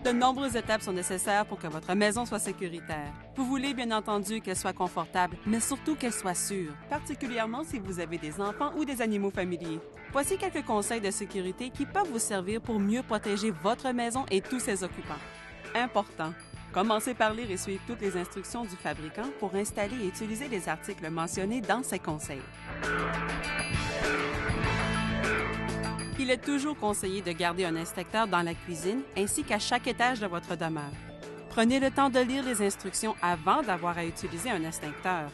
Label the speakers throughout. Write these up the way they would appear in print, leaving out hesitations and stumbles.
Speaker 1: De nombreuses étapes sont nécessaires pour que votre maison soit sécuritaire. Vous voulez bien entendu qu'elle soit confortable, mais surtout qu'elle soit sûre, particulièrement si vous avez des enfants ou des animaux familiers. Voici quelques conseils de sécurité qui peuvent vous servir pour mieux protéger votre maison et tous ses occupants. Important. Commencez par lire et suivre toutes les instructions du fabricant pour installer et utiliser les articles mentionnés dans ces conseils. Il est toujours conseillé de garder un inspecteur dans la cuisine ainsi qu'à chaque étage de votre demeure. Prenez le temps de lire les instructions avant d'avoir à utiliser un extincteur.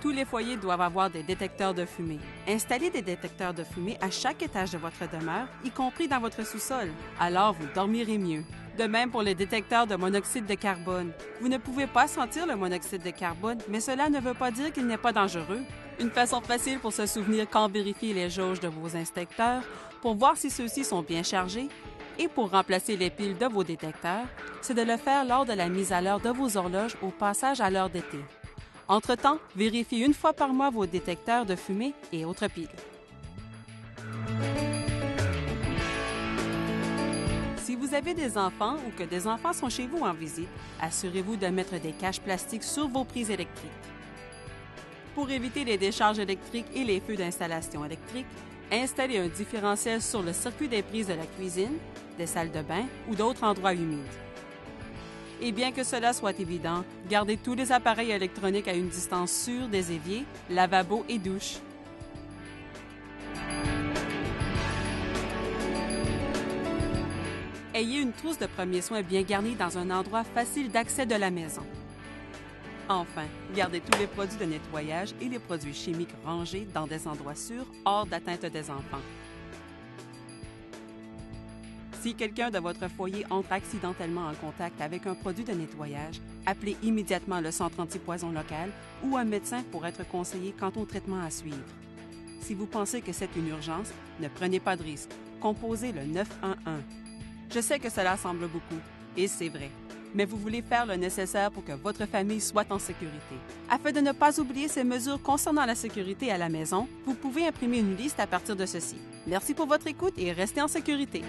Speaker 1: Tous les foyers doivent avoir des détecteurs de fumée. Installez des détecteurs de fumée à chaque étage de votre demeure, y compris dans votre sous-sol. Alors vous dormirez mieux. De même pour les détecteurs de monoxyde de carbone. Vous ne pouvez pas sentir le monoxyde de carbone, mais cela ne veut pas dire qu'il n'est pas dangereux. Une façon facile pour se souvenir quand vérifier les jauges de vos inspecteurs, pour voir si ceux-ci sont bien chargés, et pour remplacer les piles de vos détecteurs, c'est de le faire lors de la mise à l'heure de vos horloges au passage à l'heure d'été. Entre-temps, vérifiez une fois par mois vos détecteurs de fumée et autres piles. Si vous avez des enfants ou que des enfants sont chez vous en visite, assurez-vous de mettre des caches plastiques sur vos prises électriques. Pour éviter les décharges électriques et les feux d'installation électrique, installez un différentiel sur le circuit des prises de la cuisine, des salles de bain ou d'autres endroits humides. Et bien que cela soit évident, gardez tous les appareils électroniques à une distance sûre des éviers, lavabos et douches. Ayez une trousse de premiers soins bien garnie dans un endroit facile d'accès de la maison. Enfin, gardez tous les produits de nettoyage et les produits chimiques rangés dans des endroits sûrs, hors d'atteinte des enfants. Si quelqu'un de votre foyer entre accidentellement en contact avec un produit de nettoyage, appelez immédiatement le centre antipoison local ou un médecin pour être conseillé quant au traitement à suivre. Si vous pensez que c'est une urgence, ne prenez pas de risque. Composez le 911. Je sais que cela semble beaucoup, et c'est vrai. Mais vous voulez faire le nécessaire pour que votre famille soit en sécurité. Afin de ne pas oublier ces mesures concernant la sécurité à la maison, vous pouvez imprimer une liste à partir de ceci. Merci pour votre écoute et restez en sécurité.